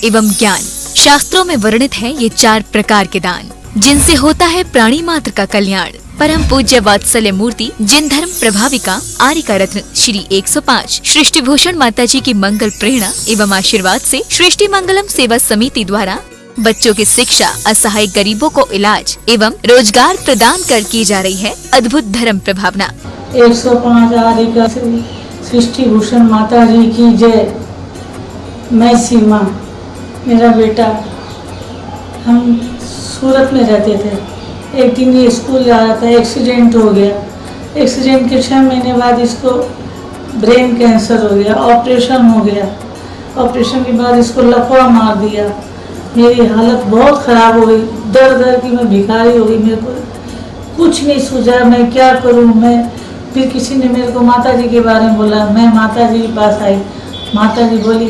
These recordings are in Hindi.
एवं ज्ञान। शास्त्रों में वर्णित है ये 4 प्रकार के दान, जिनसे होता है प्राणी मात्र का कल्याण। परम पूज्य वात्सल्य मूर्ति जिन धर्म प्रभाविका आर्यका रत्न श्री 105 सृष्टि भूषण माता जी की मंगल प्रेरणा एवं आशीर्वाद से सृष्टि मंगलम सेवा समिति द्वारा बच्चों की शिक्षा, असहाय गरीबों को इलाज एवं रोजगार प्रदान कर की जा रही है अद्भुत धर्म प्रभावना। 105 आर्यका सृष्टि भूषण माता जी की जय। मैं सीमा, मेरा बेटा, हम सूरत में रहते थे। एक दिन ये स्कूल जा रहा था, एक्सीडेंट हो गया। एक्सीडेंट के 6 महीने बाद इसको ब्रेन कैंसर हो गया, ऑपरेशन हो गया। ऑपरेशन के बाद इसको लकवा मार दिया। मेरी हालत बहुत ख़राब हो गई, दर दर की मैं भिखारी हो गई। मेरे को कुछ नहीं सूझा, मैं क्या करूं। मैं फिर किसी ने मेरे को माता जी के बारे में बोला। मैं माता जी के पास आई। माता जी बोली,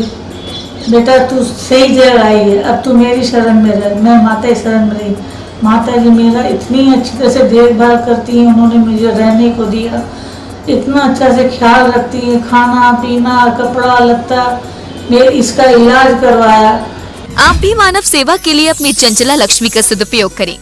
बेटा तू सही जगह आई है, अब तू मेरी शरण में रह। मैं माता की शरण में रही। माता जी मेरा इतनी अच्छी तरह से देखभाल करती हैं। उन्होंने मुझे रहने को दिया, इतना अच्छा से ख्याल रखती हैं, खाना पीना, कपड़ा लत्ता, मेरे इसका इलाज करवाया। आप भी मानव सेवा के लिए अपनी चंचला लक्ष्मी का सदुपयोग करें।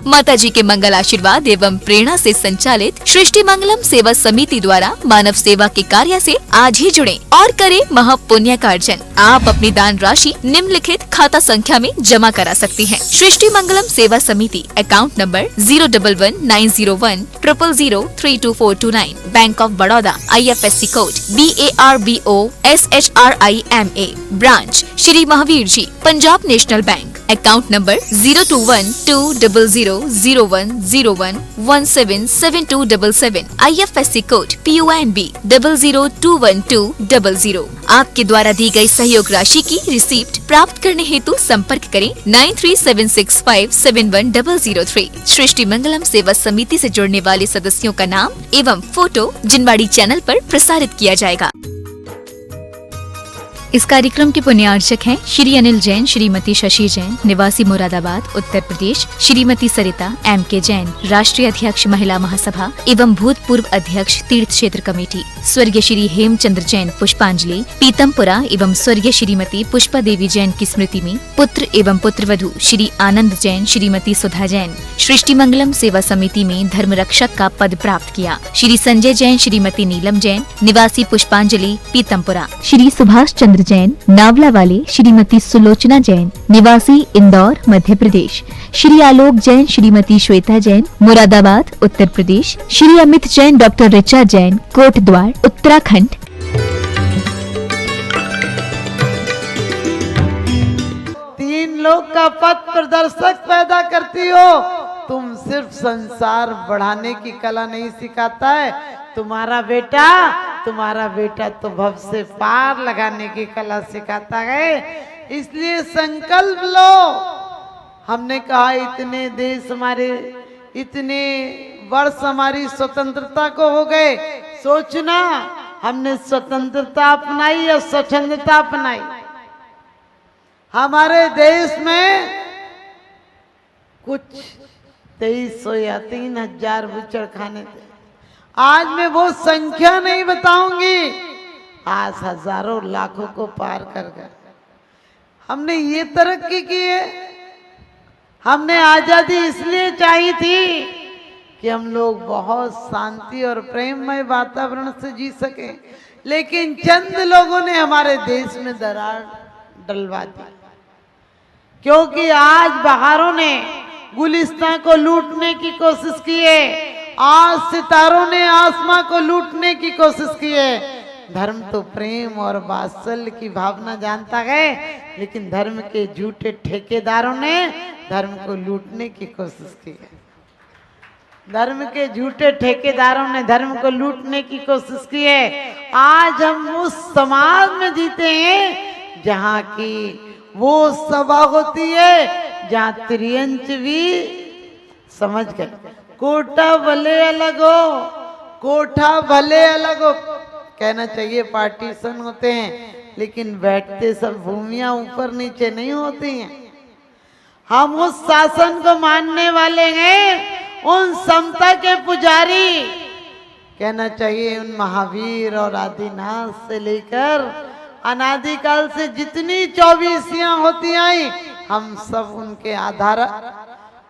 माता जी के मंगल आशीर्वाद एवं प्रेरणा से संचालित सृष्टि मंगलम सेवा समिति द्वारा मानव सेवा के कार्य से आज ही जुड़ें और करें महापुण्य का अर्जन। आप अपनी दान राशि निम्नलिखित खाता संख्या में जमा करा सकती हैं। सृष्टि Mangalam Seva Samiti, account number 0119010003249, bank of Baroda, IFSC code BARBOSHRIMA, branch Shri Mahavir ji, Punjab national bank, account number 0212000101177277, IFSC code PONB 0021200। आपके द्वारा दी गई सहयोग राशि की रिसीप्ट प्राप्त करने हेतु संपर्क करें 9376571003। सृष्टि मंगलम सेवा समिति से जुड़ने वाले सदस्यों का नाम एवं फोटो जिनवाड़ी चैनल पर प्रसारित किया जाएगा। इस कार्यक्रम के पुण्यार्चक हैं श्री अनिल जैन, श्रीमती शशि जैन, निवासी मुरादाबाद, उत्तर प्रदेश, श्रीमती सरिता MK जैन, राष्ट्रीय अध्यक्ष महिला महासभा एवं भूतपूर्व अध्यक्ष तीर्थ क्षेत्र कमेटी, स्वर्गीय श्री हेमचंद्र जैन पुष्पांजलि पीतमपुरा एवं स्वर्गीय श्रीमती पुष्पा देवी जैन की स्मृति में पुत्र एवं पुत्रवधू श्री आनंद जैन, श्रीमती सुधा जैन सृष्टि मंगलम सेवा समिति में धर्म रक्षक का पद प्राप्त किया। श्री संजय जैन, श्रीमती नीलम जैन, निवासी पुष्पांजलि पीतमपुरा, श्री सुभाष चंद्र जैन नावला वाले, श्रीमती सुलोचना जैन निवासी इंदौर मध्य प्रदेश, श्री आलोक जैन, श्रीमती श्वेता जैन मुरादाबाद उत्तर प्रदेश, श्री अमित जैन, डॉक्टर ऋचा जैन कोटद्वार उत्तराखंड। तीन लोग का पथ प्रदर्शक पैदा करती हो। तुम सिर्फ संसार बढ़ाने की कला नहीं सिखाता है, तुम्हारा बेटा तो भव से पार लगाने की कला सिखाता है। इसलिए संकल्प लो। हमने कहा इतने देश हमारे, इतने वर्ष हमारी स्वतंत्रता को हो गए। सोचना, हमने स्वतंत्रता अपनाई या स्वच्छंदता अपनाई? हमारे देश में कुछ 2300 या 3000 बूचड़खाने थे। आज मैं वो संख्या नहीं बताऊंगी, आज हजारों लाखों को पार कर गए। हमने ये तरक्की की है। हमने आजादी इसलिए चाही थी कि हम लोग बहुत शांति और प्रेममय वातावरण से जी सके, लेकिन चंद लोगों ने हमारे देश में दरार डलवा दी। क्योंकि आज बाहरों ने गुलिस्तान को लूटने की कोशिश की है, आज सितारों ने आसमां को लूटने की कोशिश की है। धर्म तो प्रेम और वात्सल्य की भावना जानता है, लेकिन धर्म के झूठे ठेकेदारों ने धर्म को लूटने की कोशिश की है। धर्म के झूठे ठेकेदारों ने धर्म को लूटने की कोशिश की है। आज हम उस समाज में जीते हैं जहाँ की वो सभा होती है जहाँ त्रियंच भी समझ गए। कोटा भले अलग हो, कोठा भले अलग हो, कहना चाहिए पार्टीशन होते हैं, लेकिन बैठते सब भूमियां ऊपर नीचे नहीं होती हैं। हम उस शासन को मानने वाले हैं, उन समता के पुजारी। कहना चाहिए उन महावीर और आदिनाथ से लेकर अनादिकाल से जितनी 24 होती आई, हम सब उनके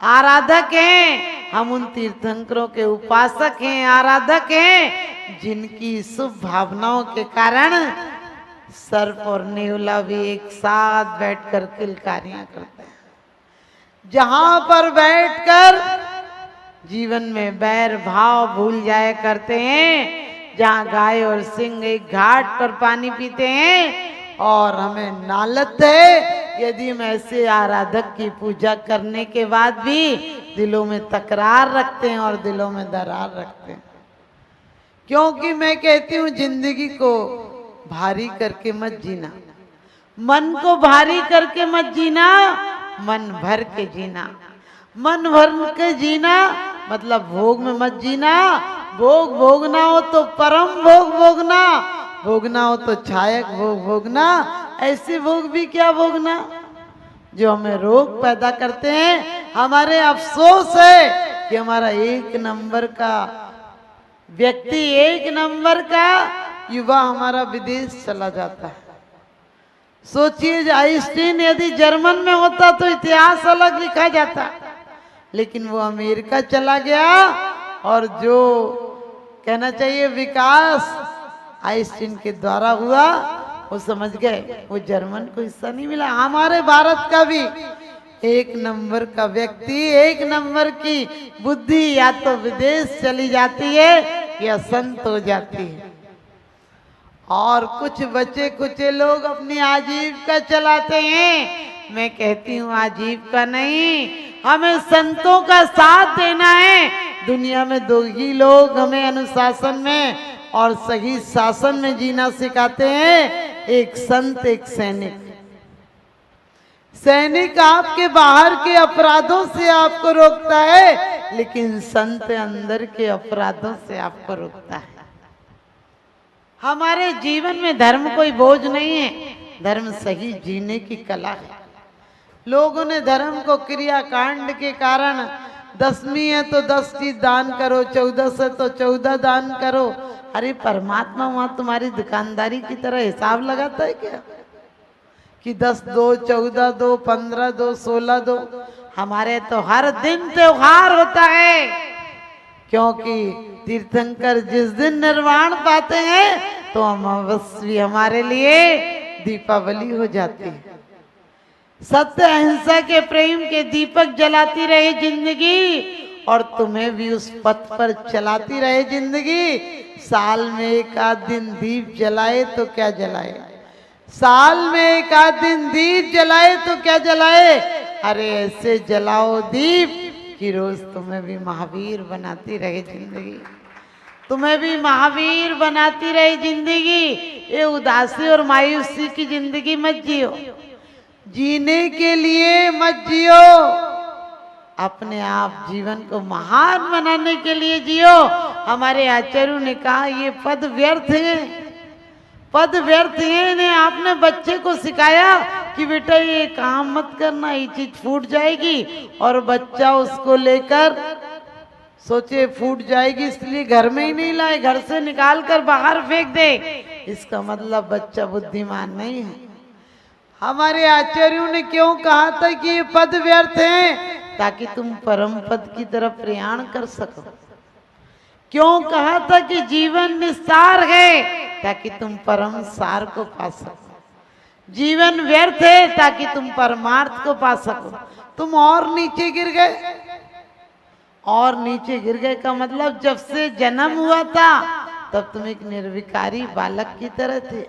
आराधक हैं। हम उन तीर्थंकरों के उपासक हैं, आराधक हैं, जिनकी शुभ भावनाओं के कारण सर्प और नेवला भी एक साथ बैठकर किलकारियां करते हैं। जहां पर बैठकर जीवन में बैर भाव भूल जाया करते हैं, जहां गाय और सिंह एक घाट पर पानी पीते हैं, और हमें नालत है यदि हम ऐसे आराधक की पूजा करने के बाद भी दिलों में तकरार रखते हैं और दिलों में दरार रखते हैं। क्योंकि मैं कहती हूँ जिंदगी को भारी करके मत जीना, मन को भारी करके मत जीना, मन भर के जीना। मन भर के जीना मतलब भोग में मत जीना। भोग भोगना हो तो परम भोग भोगना, भोगना हो तो छायक भोग भोगना। ऐसे भोग भी क्या भोगना जो हमें रोग पैदा करते हैं। हमारे अफसोस है कि हमारा एक नंबर का व्यक्ति, एक नंबर का युवा हमारा विदेश चला जाता है। सोचिए आइंस्टीन यदि जर्मन में होता तो इतिहास अलग लिखा जाता, लेकिन वो अमेरिका चला गया, और जो कहना चाहिए विकास आइंस्टीन के द्वारा हुआ वो समझ गए, वो जर्मन को हिस्सा नहीं मिला। हमारे भारत का भी एक नंबर का व्यक्ति, एक नंबर की बुद्धि या तो विदेश चली जाती है या संत हो जाती है, और कुछ बचे कुचे लोग अपनी आजीविका चलाते हैं। मैं कहती हूँ आजीविका नहीं, हमें संतों का साथ देना है। दुनिया में दो ही लोग हमें अनुशासन में और सही शासन में जीना सिखाते हैं, एक संत, एक सैनिक। सैनिक आपके बाहर के अपराधों से आपको रोकता है, लेकिन संत अंदर के अपराधों से आपको रोकता है। हमारे जीवन में धर्म कोई बोझ नहीं है, धर्म सही जीने की कला है। लोगों ने धर्म को क्रियाकांड के कारण 10वीं है तो 10 चीज दान करो, 14 है तो 14 दान करो। अरे परमात्मा वहां तुम्हारी दुकानदारी की तरह हिसाब लगाता है क्या कि 10 दो, 14 दो, 15 दो, 16 दो? हमारे तो हर दिन त्योहार होता है, क्योंकि तीर्थंकर जिस दिन निर्वाण पाते हैं तो अमावस्या हमारे लिए दीपावली हो जाती है। सत्य अहिंसा के प्रेम के दीपक जलाती रहे जिंदगी, और तुम्हें भी उस पथ पर चलाती रहे जिंदगी। साल में एक आध दिन दीप जलाए तो क्या जलाए, साल में एक आध दिन दीप जलाए तो क्या जलाए। अरे ऐसे जलाओ दीप कि रोज तुम्हें भी महावीर बनाती रहे जिंदगी, तुम्हें भी महावीर बनाती रहे जिंदगी। ये उदासी और मायूसी की जिंदगी मत जियो, जीने के लिए मत जियो, अपने आप जीवन को महान बनाने के लिए जियो। हमारे आचार्यों ने कहा ये पद व्यर्थ है, पद व्यर्थ है। ने आपने बच्चे को सिखाया कि बेटा ये काम मत करना, ये चीज फूट जाएगी, और बच्चा उसको लेकर सोचे फूट जाएगी इसलिए घर में ही नहीं लाए, घर से निकाल कर बाहर फेंक दे। इसका मतलब बच्चा बुद्धिमान नहीं है। हमारे आचार्यों ने क्यों कहा था कि ये पद व्यर्थ है? ताकि तुम परम पद की तरफ प्रयाण कर सको। क्यों कहा था कि जीवन निस्सार है? ताकि तुम परम सार को पा सको। जीवन व्यर्थ है ताकि तुम परमार्थ को पा सको। तुम और नीचे गिर गए, और नीचे गिर गए का मतलब जब से जन्म हुआ था तब तुम एक निर्विकारी बालक की तरह थे,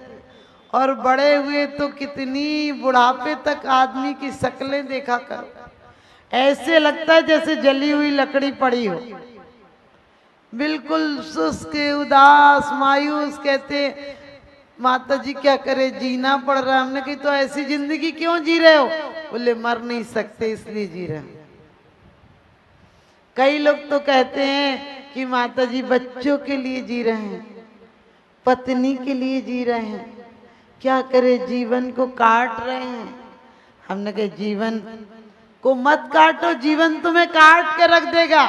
और बड़े हुए तो कितनी बुढ़ापे तक आदमी की शक्लें देखा करो, ऐसे लगता है जैसे जली हुई लकड़ी पड़ी हो, बिल्कुल सुस्त, उदास, मायूस। कहते माता जी क्या करे, जीना पड़ रहा है। हमने कही तो ऐसी जिंदगी क्यों जी रहे हो? बोले मर नहीं सकते इसलिए जी रहे हैं। कई लोग तो कहते हैं कि माता जी बच्चों के लिए जी रहे हैं, पत्नी के लिए जी रहे हैं, क्या करे जीवन को काट रहे हैं। हमने कहा जीवन को मत काटो, जीवन तुम्हें काट के रख देगा।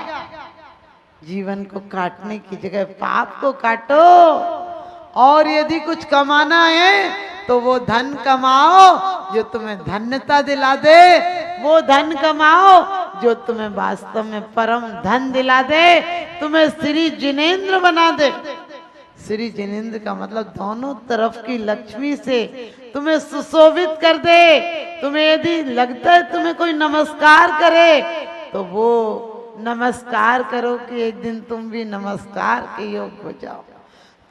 जीवन को काटने की जगह पाप को काटो, और यदि कुछ कमाना है तो वो धन कमाओ जो तुम्हें धन्यता दिला दे, वो धन कमाओ जो तुम्हें वास्तव में परम धन दिला दे, तुम्हें श्री जिनेंद्र बना दे। श्री जिनेंद्र का मतलब दोनों तरफ की लक्ष्मी से तुम्हें सुशोभित कर दे। तुम्हें यदि लगता है तुम्हें कोई नमस्कार करे तो वो नमस्कार करो कि एक दिन तुम भी नमस्कार के योग्य हो जाओ।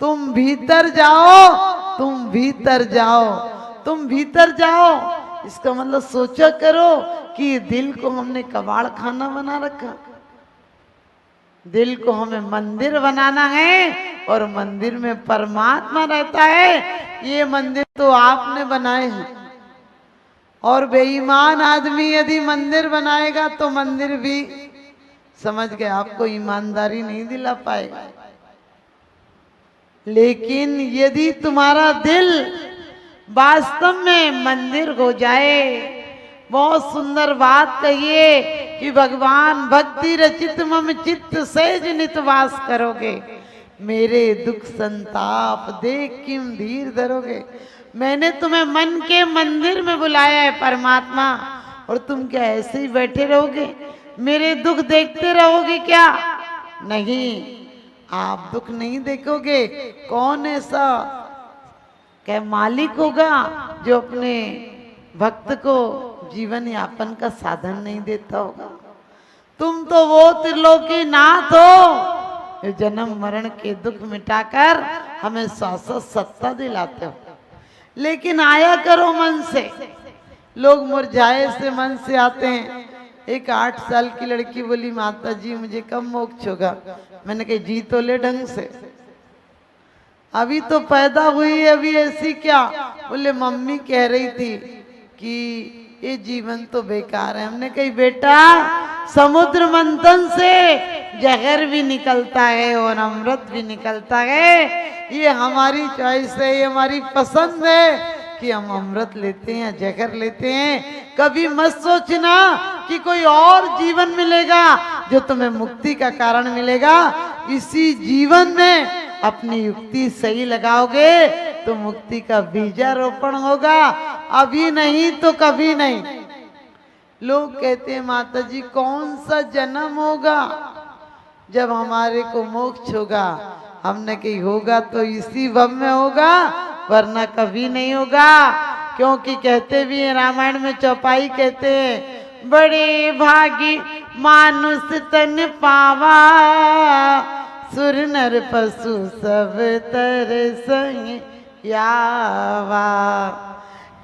तुम भीतर जाओ, तुम भीतर जाओ, तुम भीतर जाओ। इसका मतलब सोचा करो कि दिल को हमने कबाड़ खाना बना रखा। दिल को हमें मंदिर बनाना है और मंदिर में परमात्मा रहता है। ये मंदिर तो आपने बनाए हैं और बेईमान आदमी यदि मंदिर बनाएगा तो मंदिर भी समझ गए आपको ईमानदारी नहीं दिला पाएगा। लेकिन यदि तुम्हारा दिल वास्तव में मंदिर हो जाए, बहुत सुंदर बात कहिए कि भगवान भक्ति रचित मम चित्त सहज नितवास करोगे, मेरे दुख संताप देख किम धीर धरोगे। मैंने तुम्हें मन के मंदिर में बुलाया है परमात्मा, और तुम क्या ऐसे ही बैठे रहोगे, मेरे दुख देखते रहोगे क्या? नहीं, आप दुख नहीं देखोगे। कौन ऐसा क्या मालिक होगा जो अपने भक्त को जीवन यापन का साधन नहीं देता होगा? तुम तो वो त्रिलोकी नाथ हो जो जन्म मरण के दुख मिटाकर हमें शाश्वत सत्ता दिलाते हो। लेकिन आया करो मन से। लोग मुरझाए से मन से आते हैं। एक 8 साल की लड़की बोली, माता जी मुझे कब मोक्ष होगा? मैंने कहा जी तो ले ढंग से, अभी तो पैदा हुई, अभी ऐसी क्या? बोले मम्मी कह रही थी कि ये जीवन तो बेकार है। हमने कही बेटा, समुद्र मंथन से जहर भी निकलता है और अमृत भी निकलता है। ये हमारी चॉइस है, ये हमारी पसंद है कि हम अमृत लेते हैं, जहर लेते हैं। कभी मत सोचना कि कोई और जीवन मिलेगा जो तुम्हें मुक्ति का कारण मिलेगा। इसी जीवन में अपनी युक्ति सही लगाओगे तो मुक्ति का बीजारोपण होगा, अभी नहीं तो कभी नहीं। लोग कहते हैं माता जी कौन सा जन्म होगा जब हमारे को मोक्ष होगा? हमने कही होगा तो इसी भव में होगा, वरना कभी नहीं होगा। क्योंकि कहते भी हैं, रामायण में चौपाई कहते हैं, बड़े भागी मानुष तन पावा, सुर नर पशु सब तर संग यावा।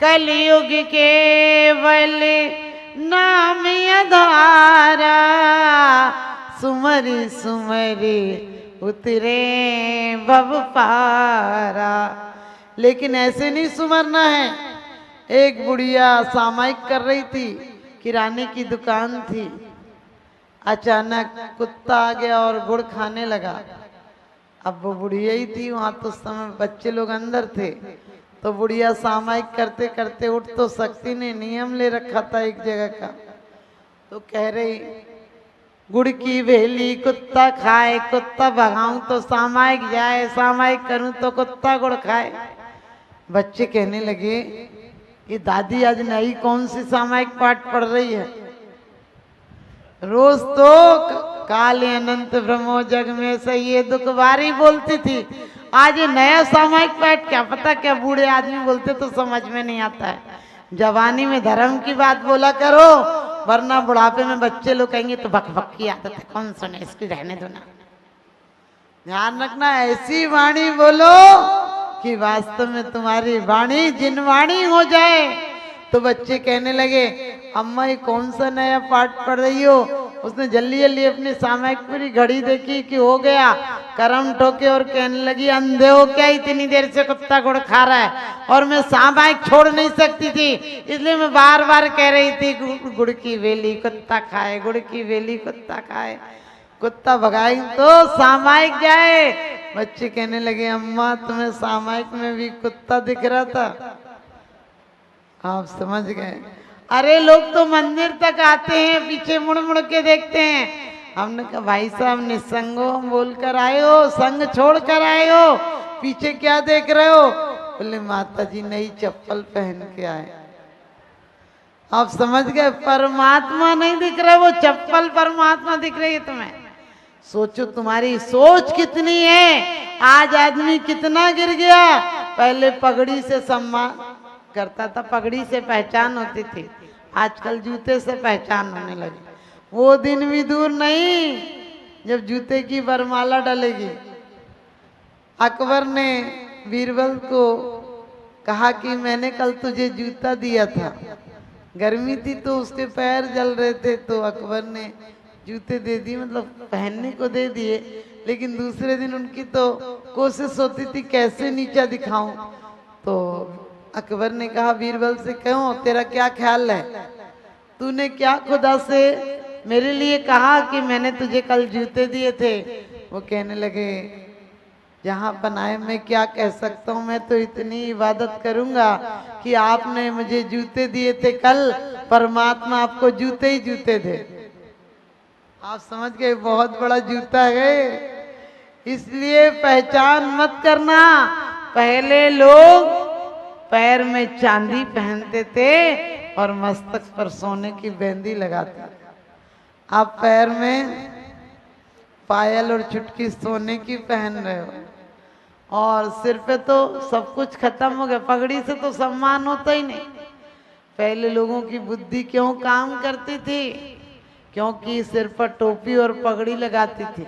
कलयुग केवल नाम आधारा, सुमरि सुमरि उतरे भव पारा। लेकिन ऐसे नहीं सुमरना है। एक बुढ़िया सामायिक कर रही थी, किराने की दुकान थी। अचानक कुत्ता आ गया और गुड़ खाने लगा। अब वो बुढ़िया ही थी, वहां तो उस समय बच्चे लोग अंदर थे। तो बुढ़िया सामायिक करते करते उठ तो सकती नहीं, नियम ले रखा था एक जगह का। तो कह रही, गुड़ की वेली कुत्ता खाए, कुत्ता भगाऊं तो सामायिक जाए, सामायिक करूं तो कुत्ता गुड़ खाए। बच्चे कहने लगे, ये दादी आज नई कौन सी सामायिक पाठ पढ़ रही है? रोज तो काले अनंत ब्रह्मो जग में से ये दुखवारी बोलती थी, आज ये नया सामायिक पाठ, क्या पता क्या बूढ़े आदमी बोलते तो समझ में नहीं आता है। जवानी में धर्म की बात बोला करो, वरना बुढ़ापे में बच्चे लोग कहेंगे तो बक बक की आदत है, कौन सुने, इसकी रहने दो ना। ध्यान रखना, ऐसी वाणी बोलो कि वास्तव में तुम्हारी वाणी जिनवाणी हो जाए। तो बच्चे कहने लगे, अम्मा ये कौन सा नया पाठ पढ़ रही हो? उसने जल्दी जल्दी अपनी सामायिक पूरी घड़ी देखी कि हो गया, करम ठोके और कहने लगी, अंधे हो क्या, इतनी देर से कुत्ता गुड़ खा रहा है और मैं सामायिक छोड़ नहीं सकती थी, इसलिए मैं बार बार कह रही थी गुड़ की वेली कुत्ता खाए, गुड़ की वेली कुत्ता खाए। कुत्ता भगाई तो सामायिक जाए। बच्चे कहने लगे, अम्मा तुम्हें सामायिक में भी कुत्ता दिख रहा था? आप समझ गए। अरे लोग तो मंदिर तक आते हैं, पीछे मुड़ मुड़ के देखते हैं। हमने कहा भाई साहब निसंगो हम बोल कर आए हो, संग छोड़ कर आए हो, पीछे क्या देख रहे हो? बोले माता जी नई चप्पल पहन के आए। आप समझ गए, परमात्मा नहीं दिख रहा, वो चप्पल परमात्मा दिख रही है तुम्हें। सोचो तुम्हारी सोच कितनी है। आज आदमी कितना गिर गया। पहले पगड़ी से सम्मान करता था, पगड़ी से पहचान होती थी, आजकल जूते से पहचान होने लगी। वो दिन भी दूर नहीं जब जूते की वरमाला डलेगी। अकबर ने बीरबल को कहा कि मैंने कल तुझे जूता दिया था, गर्मी थी तो उसके पैर जल रहे थे, तो अकबर ने जूते दे दिए, मतलब पहनने को दे दिए। लेकिन दूसरे दिन उनकी तो कोशिश होती थी कैसे नीचा दिखाऊं। तो अकबर ने कहा बीरबल से, क्यों, तेरा क्या ख्याल है, तूने क्या खुदा से मेरे लिए कहा कि मैंने तुझे कल जूते दिए थे? वो कहने लगे, जहाँ बनाए मैं क्या कह सकता हूँ, मैं तो इतनी इबादत करूंगा कि आपने मुझे जूते दिए थे कल, परमात्मा आपको जूते ही जूते दे। आप समझ गए, बहुत बड़ा जूता है। इसलिए पहचान मत करना। पहले लोग पैर में चांदी पहनते थे और मस्तक पर सोने की बेंदी लगाते थे। आप पैर में पायल और चुटकी सोने की पहन रहे हो, और सिर पे तो सब कुछ खत्म हो गया। पगड़ी से तो सम्मान होता ही नहीं। पहले लोगों की बुद्धि क्यों काम करती थी? क्योंकि सिर पर टोपी और पगड़ी लगाती थी।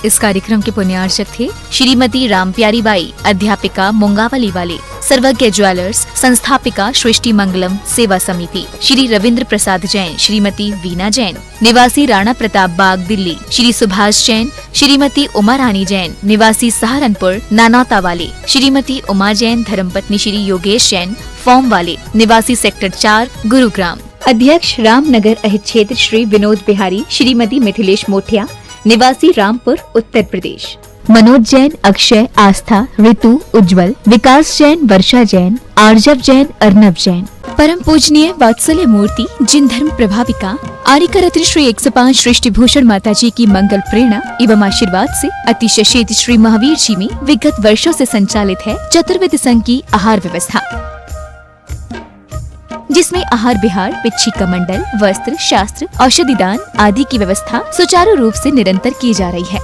इस कार्यक्रम के पुण्यार्चक थे श्रीमती रामप्यारी बाई, अध्यापिका मुंगावली वाले, सर्वज्ञ ज्वेलर्स, संस्थापिका सृष्टि मंगलम सेवा समिति, श्री रविंद्र प्रसाद जैन, श्रीमती वीना जैन, निवासी राणा प्रताप बाग दिल्ली, श्री सुभाष जैन, श्रीमती उमा रानी जैन, निवासी सहारनपुर नानौता वाले, श्रीमती उमा जैन, धर्मपत्नी श्री योगेश जैन, फॉर्म वाले, निवासी सेक्टर 4 गुरुग्राम, अध्यक्ष रामनगर अहित क्षेत्र श्री विनोद बिहारी, श्रीमती मिथिलेश मोठिया, निवासी रामपुर उत्तर प्रदेश, मनोज जैन, अक्षय, आस्था, ऋतु, उज्जवल, विकास जैन, वर्षा जैन, आर्जव जैन, अर्नव जैन। परम पूजनीय वात्सल्य मूर्ति जिन धर्म प्रभाविका आर्यका रत्न श्री 105 सृष्टि भूषण माता जी की मंगल प्रेरणा एवं आशीर्वाद से अतिशय श्री महावीर जी में विगत वर्षों से संचालित है चतुर्विध संघ की आहार व्यवस्था, जिसमें आहार विहार, पिच्छी कमंडल, वस्त्र, शास्त्र, औषधि दान आदि की व्यवस्था सुचारू रूप से निरंतर की जा रही है।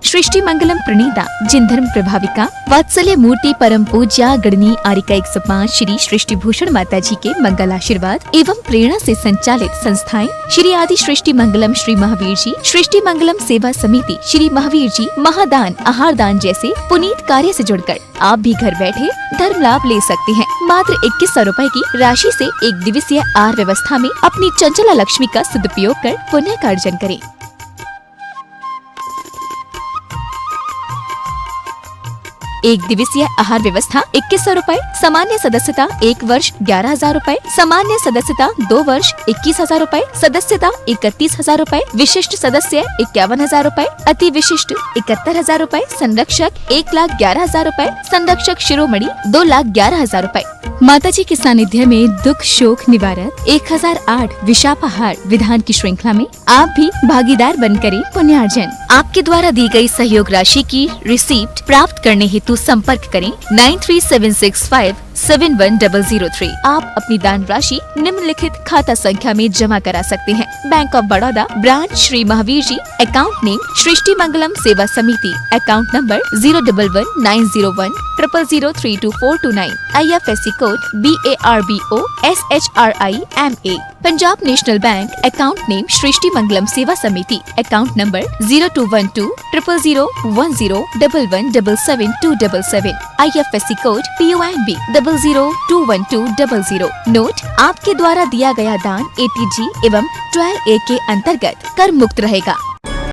सृष्टि मंगलम प्रणीता जिन धर्म प्रभाविका वात्सल्य मूर्ति परम पूज्या गणनी आर्यका 105 श्री सृष्टि भूषण माता जी के मंगल आशीर्वाद एवं प्रेरणा से संचालित संस्थाएं श्री आदि सृष्टि मंगलम श्री महावीर जी, सृष्टि मंगलम सेवा समिति, श्री महावीर जी, महादान, आहार दान जैसे पुनीत कार्य से जुड़कर आप भी घर बैठे धर्म लाभ ले सकते हैं। मात्र 2100 रुपए की राशि से एक दिवसीय आहार व्यवस्था में अपनी चंचला लक्ष्मी का सदुपयोग कर पुण्य का अर्जन करें। एक दिवसीय आहार व्यवस्था 2100 रुपए, सामान्य सदस्यता 1 वर्ष 11,000 रुपए, सामान्य सदस्यता 2 वर्ष 21,000 रुपए, सदस्यता 31,000 रुपए, विशिष्ट सदस्य 51,000 रुपए, अति विशिष्ट 71,000 रुपए, संरक्षक 1,11,000 रुपए, संरक्षक शिरोमणि 2,11,000 रुपए। माता जी के सानिध्य में दुख शोक निवारक 1008 विशापाहार विधान की श्रृंखला में आप भी भागीदार बन करें पुण्यार्जन। आपके द्वारा दी गई सहयोग राशि की रिसीप्ट प्राप्त करने हेतु संपर्क करें 9376571003। आप अपनी दान राशि निम्नलिखित खाता संख्या में जमा करा सकते हैं। Bank of Baroda, branch Shri Mahavir ji, account name Srishti Mangalam Seva Samiti, account number 0119010003249, IFSC code BARBO SHRIMA। Punjab national bank, account name Srishti Mangalam Seva Samiti, account number 02120010117777, IFSC code PONB 0021200। Note: आपके द्वारा दिया गया दान ATG एवं 12A के अंतर्गत कर मुक्त रहेगा।